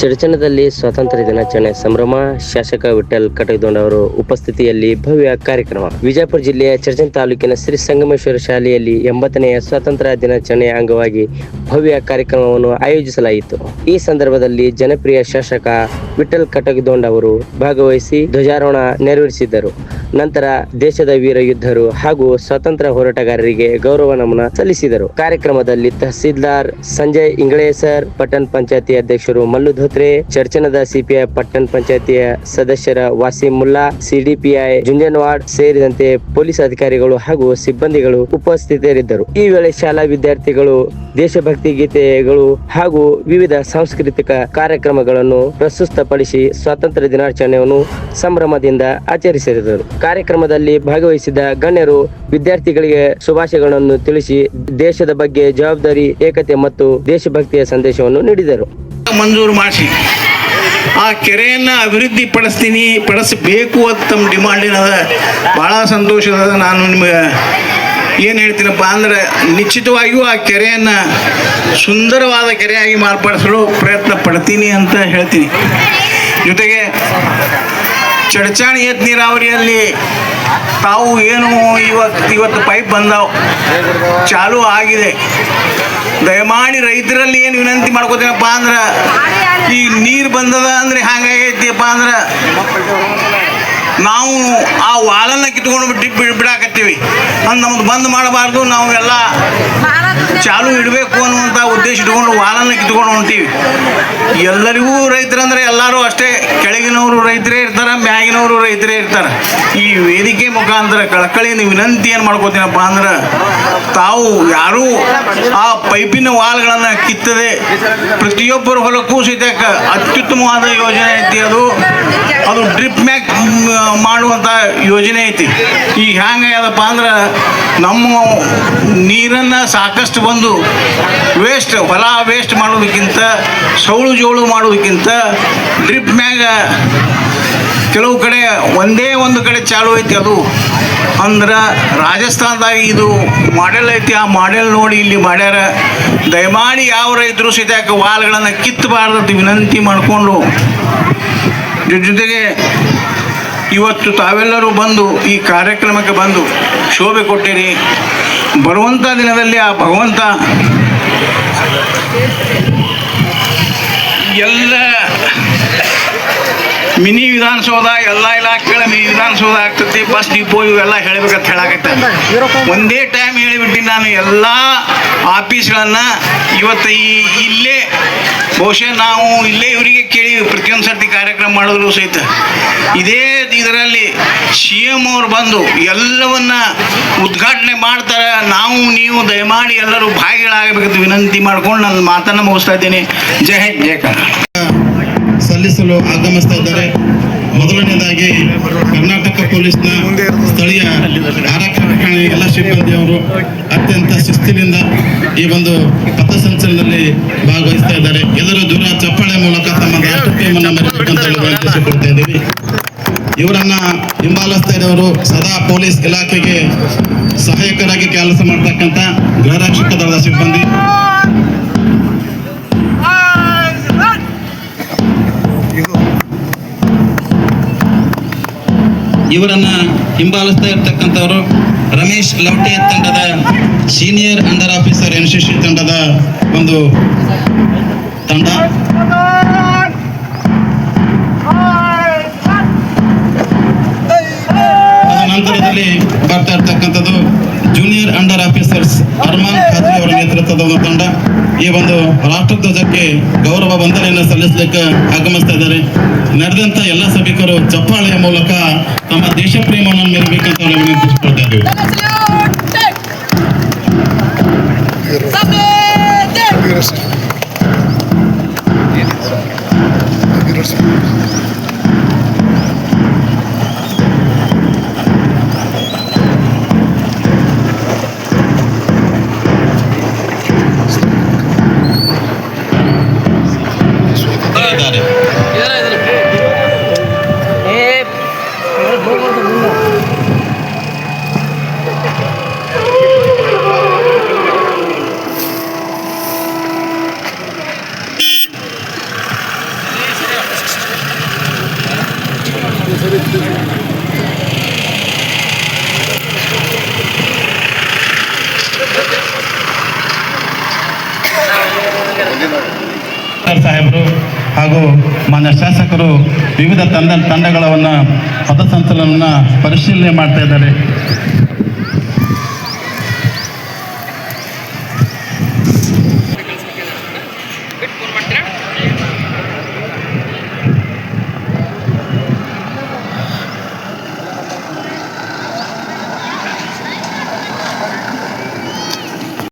ಚಡಚಣದಲ್ಲಿ ಸ್ವಾತಂತ್ರ್ಯ ದಿನಾಚರಣೆ ಸಂಭ್ರಮ. ಶಾಸಕ ವಿಠ್ಠಲ್ ಕಟಕದೊಂಡ ಅವರು ಉಪಸ್ಥಿತಿಯಲ್ಲಿ ಭವ್ಯ ಕಾರ್ಯಕ್ರಮ. ವಿಜಯಪುರ ಜಿಲ್ಲೆಯ ಚಡಚಣ ತಾಲೂಕಿನ ಶ್ರೀ ಸಂಗಮೇಶ್ವರ ಶಾಲೆಯಲ್ಲಿ 80ನೇ ಸ್ವಾತಂತ್ರ್ಯ ದಿನಾಚರಣೆಯ ಅಂಗವಾಗಿ ಭವ್ಯ ಕಾರ್ಯಕ್ರಮವನ್ನು ಆಯೋಜಿಸಲಾಯಿತು. ಈ ಸಂದರ್ಭದಲ್ಲಿ ಜನಪ್ರಿಯ ಶಾಸಕ ವಿಠ್ಠಲ್ ಕಟಕದೊಂಡ ಅವರು ಭಾಗವಹಿಸಿ ಧ್ವಜಾರೋಹಣ ನೆರವೇರಿಸಿದ್ದರು. ನಂತರ ದೇಶದ ವೀರ ಯೋಧರು ಹಾಗೂ ಸ್ವಾತಂತ್ರ್ಯ ಹೋರಾಟಗಾರರಿಗೆ ಗೌರವ ನಮನ ಸಲ್ಲಿಸಿದರು. ಕಾರ್ಯಕ್ರಮದಲ್ಲಿ ತಹಸೀಲ್ದಾರ್ ಸಂಜಯ್ ಇಂಗಳೇಸರ್, ಪಟ್ಟಣ ಪಂಚಾಯತಿ ಅಧ್ಯಕ್ಷರು ಮಲ್ಲು ಧೋತ್ರೆ, ಚಡಚಣದ ಸಿಪಿಐ ಪಟ್ಟಣ ಪಂಚಾಯತಿಯ ಸದಸ್ಯರ ವಾಸಿಂ ಮುಲ್ಲಾ, ಸಿಡಿಪಿಐ ಜುಂಜನವಾಡ್ ಸೇರಿದಂತೆ ಪೊಲೀಸ್ ಅಧಿಕಾರಿಗಳು ಹಾಗೂ ಸಿಬ್ಬಂದಿಗಳು ಉಪಸ್ಥಿತರಿದ್ದರು. ಈ ವೇಳೆ ಶಾಲಾ ವಿದ್ಯಾರ್ಥಿಗಳು ದೇಶಭಕ್ತಿ ಗೀತೆಗಳು ಹಾಗೂ ವಿವಿಧ ಸಾಂಸ್ಕೃತಿಕ ಕಾರ್ಯಕ್ರಮಗಳನ್ನು ಪ್ರಸ್ತುತಪಡಿಸಿ ಸ್ವಾತಂತ್ರ್ಯ ದಿನಾಚರಣೆಯನ್ನು ಸಂಭ್ರಮದಿಂದ ಆಚರಿಸಿದರು. ಕಾರ್ಯಕ್ರಮದಲ್ಲಿ ಭಾಗವಹಿಸಿದ ಗಣ್ಯರು ವಿದ್ಯಾರ್ಥಿಗಳಿಗೆ ಶುಭಾಶಯಗಳನ್ನು ತಿಳಿಸಿ ದೇಶದ ಬಗ್ಗೆ ಜವಾಬ್ದಾರಿ, ಏಕತೆ ಮತ್ತು ದೇಶಭಕ್ತಿಯ ಸಂದೇಶವನ್ನು ನೀಡಿದರು. ಮಂಜೂರು ಮಾಡಿಸಿ ಆ ಕೆರೆಯನ್ನು ಅಭಿವೃದ್ಧಿ ಪಡಿಸಬೇಕು ಅಂತ ತಮ್ಮ ಡಿಮಾಂಡ್ ಏನದ. ಭಾಳ ಸಂತೋಷದ. ನಾನು ನಿಮಗೆ ಏನು ಹೇಳ್ತೀನಪ್ಪ ಅಂದ್ರೆ, ನಿಶ್ಚಿತವಾಗಿಯೂ ಆ ಕೆರೆಯನ್ನು ಸುಂದರವಾದ ಕೆರೆಯಾಗಿ ಮಾರ್ಪಡಿಸಲು ಪ್ರಯತ್ನ ಪಡ್ತೀನಿ ಅಂತ ಹೇಳ್ತೀನಿ. ಜೊತೆಗೆ ಚಡಚಣಿ ಏತ ನೀರಾವರಿಯಲ್ಲಿ ತಾವು ಏನು ಇವತ್ತು ಪೈಪ್ ಬಂದಾವ ಚಾಲೂ ಆಗಿದೆ. ದಯಮಾಡಿ ರೈತರಲ್ಲಿ ಏನು ವಿನಂತಿ ಮಾಡ್ಕೋತೀನಪ್ಪ ಅಂದ್ರೆ, ಈ ನೀರು ಬಂದದ ಅಂದ್ರೆ ಹ್ಯಾಂಗಾಗೈತಿಯಪ್ಪ ಅಂದ್ರೆ, ನಾವು ಆ ವಾಲನ್ನು ಕಿತ್ಕೊಂಡು ಬಿಡಾಕತ್ತೀವಿ ಅಂತ ನಮ್ದು ಬಂದ್ ಮಾಡಬಾರ್ದು. ನಾವು ಎಲ್ಲ ಚಾಲು ಇಡಬೇಕು ಅನ್ನುವಂಥ ಉದ್ದೇಶ ಇಟ್ಕೊಂಡು ವಾಲನ್ನು ಕಿತ್ಕೊಂಡು ಹೊಂಟೀವಿ. ಎಲ್ಲರಿಗೂ ರೈತರಂದ್ರೆ ಎಲ್ಲರೂ ಅಷ್ಟೇ, ಕೆಳಗಿನವರು ರೈತರೇ ಇರ್ತಾರೆ, ಮ್ಯಾಗಿನವರು ರೈತರೇ ಇರ್ತಾರೆ. ಈ ವೇದಿಕೆ ಮುಖಾಂತರ ಕಳಕಳಿಯಿಂದ ವಿನಂತಿ ಏನು ಮಾಡ್ಕೋತೀನಪ್ಪ ಅಂದ್ರೆ, ತಾವು ಯಾರೂ ಆ ಪೈಪಿನ ವಾಲ್ಗಳನ್ನು ಕಿತ್ತದೆ ಪ್ರತಿಯೊಬ್ಬರ ಹೊಲಕ್ಕೂ ಸಹಿತ ಅತ್ಯುತ್ತಮವಾದ ಯೋಜನೆ ಐತಿ. ಅದು ಡ್ರಿಪ್ ಮ್ಯಾಕ್ ಮಾಡುವಂಥ ಯೋಜನೆ ಐತಿ. ಈಗ ಹ್ಯಾಂಗಪ್ಪ ಅಂದ್ರೆ, ನಮ್ಮ ನೀರನ್ನು ಸಾಕಷ್ಟು ಬಂದು ಹೊಲ ವೇಸ್ಟ್ ಮಾಡೋದಕ್ಕಿಂತ, ಸೌಳು ಜೋಳು ಮಾಡೋದಕ್ಕಿಂತ ಡ್ರಿಪ್ ಮ್ಯಾಗ ಕೆಲವು ಕಡೆ ಒಂದೇ ಒಂದು ಕಡೆ ಚಾಲು ಐತಿ. ಅದು ಅಂದ್ರೆ ರಾಜಸ್ಥಾನದಾಗ ಇದು ಮಾಡೆಲ್ ಐತಿ. ಆ ಮಾಡೆಲ್ ನೋಡಿ ಇಲ್ಲಿ ಮಾಡ್ಯಾರ. ದಯಮಾಡಿ ಯಾವ ರೈತರು ಸಹಿತ ವಾಲ್ಗಳನ್ನು ಕಿತ್ತಬಾರ್ದು ವಿನಂತಿ ಮಾಡಿಕೊಂಡು, ಜೊತೆಗೆ ಇವತ್ತು ತಾವೆಲ್ಲರೂ ಬಂದು ಈ ಕಾರ್ಯಕ್ರಮಕ್ಕೆ ಬಂದು ಶೋಭೆ ಕೊಟ್ಟಿರಿ. ಬರುವಂಥ ದಿನದಲ್ಲಿ ಆ ಭಗವಂತ ಎಲ್ಲ ಮಿನಿ ವಿಧಾನಸೌಧ, ಎಲ್ಲ ಇಲಾಖೆಗಳ ಮಿನಿ ವಿಧಾನಸೌಧ ಆಗ್ತೈತಿ, ಬಸ್ ಡಿಪೋ ಇವೆಲ್ಲ ಹೇಳಬೇಕಂತ ಹೇಳಾಕತ್ತೆ. ಒಂದೇ ಟೈಮ್ ಹೇಳಿಬಿಟ್ಟು ನಾನು ಎಲ್ಲ ಆಫೀಸ್ಗಳನ್ನು ಇವತ್ತು ಇಲ್ಲೇ, ಬಹುಶಃ ನಾವು ಇಲ್ಲೇ ಇವರಿಗೆ ಕೇಳಿ ಪ್ರತಿಯೊಂದು ಸರ್ತಿ ಕಾರ್ಯಕ್ರಮ ಮಾಡಿದ್ರು ಸಹಿತ ಇದೇ ಇದರಲ್ಲಿ CM ಅವ್ರು ಬಂದು ಎಲ್ಲವನ್ನ ಉದ್ಘಾಟನೆ ಮಾಡ್ತಾರೆ. ನೀವು ದಯಮಾಡಿ ಎಲ್ಲರೂ ಭಾಗಿಗಳಾಗಬೇಕಂತ ವಿನಂತಿ ಮಾಡ್ಕೊಂಡು ನನ್ನ ಮಾತನ್ನು ಮುಗಿಸ್ತಾ ಇದ್ದೀನಿ. ಜೈ ಹಿಂದ್, ಜೈ ಕರ್ನಾಟಕ. ಸಲ್ಲಿಸಲು ಆಗಮಿಸ್ತಾ ಇದ್ದಾರೆ. ಮೊದಲನೇದಾಗಿ ಕರ್ನಾಟಕ ಪೊಲೀಸ್ನ ಸ್ಥಳೀಯ ಆರಕ್ಷಕ ಠಾಣೆ ಎಲ್ಲ ಸಿಬ್ಬಂದಿಯವರು ಅತ್ಯಂತ ಶಿಸ್ತಿನಿಂದ ಈ ಒಂದು ಪಥಸಂಚಲನದಲ್ಲಿ ಭಾಗವಹಿಸ್ತಾ ಇದ್ದಾರೆ. ಎಲ್ಲರೂ ದೂರ ಚಪ್ಪಾಳೆ ಮೂಲಕ ತಮ್ಮ ರಾಷ್ಟ್ರಪ್ರೇಮನ್ನು ಮೆರೆಯಬೇಕಂತ ವಿನಂತಿಸಿಕೊಳ್ತಾ ಇದ್ದೀವಿ. ಇವರನ್ನ ಹಿಂಬಾಲಿಸ್ತಾ ಇದ್ದವರು ಸದಾ ಪೊಲೀಸ್ ಇಲಾಖೆಗೆ ಸಹಾಯಕರಾಗಿ ಕೆಲಸ ಮಾಡ್ತಕ್ಕಂಥ ಗೃಹರಕ್ಷಕ ದಳದ ಸಿಬ್ಬಂದಿ. ಇವರನ್ನ ಹಿಂಬಾಲಿಸ್ತಾ ಇರ್ತಕ್ಕಂಥವರು ರಮೇಶ್ ಲವಟೆ ತಂಡದ ಸೀನಿಯರ್ ಅಂಡರ್ ಆಫೀಸರ್ NCC ತಂಡದ ಒಂದು ತಂಡ. ನಂತರದಲ್ಲಿ ಬರ್ತಾ ಇರ್ತಕ್ಕಂಥದ್ದು junior under officers Arman Khadri ಅವರ ನೇತೃತ್ವದ ಒಂದು ತಂಡ ಈ ಒಂದು ರಾಷ್ಟ್ರಧ್ವಜಕ್ಕೆ ಗೌರವ ವಂದನೆಯನ್ನು ಸಲ್ಲಿಸಲಿಕ್ಕೆ ಆಗಮಿಸ್ತಾ ಇದ್ದಾರೆ. ನಡೆದಂತ ಎಲ್ಲ ಸಭಿಕರು ಚಪ್ಪಾಳೆಯ ಮೂಲಕ ತಮ್ಮ ದೇಶ ಪ್ರೇಮವನ್ನು ಮೆರಬೇಕಂತ ವಿನಂತಿಸಿಕೊಳ್ತಾ ಇದ್ದೀವಿ. ಸಾಹೇಬರು ಹಾಗೂ ಮಾನ್ಯ ಶಾಸಕರು ವಿವಿಧ ತಂಡಗಳನ್ನು ಪಥಸಂಚಲನವನ್ನು ಪರಿಶೀಲನೆ ಮಾಡ್ತಾ ಇದ್ದಾರೆ.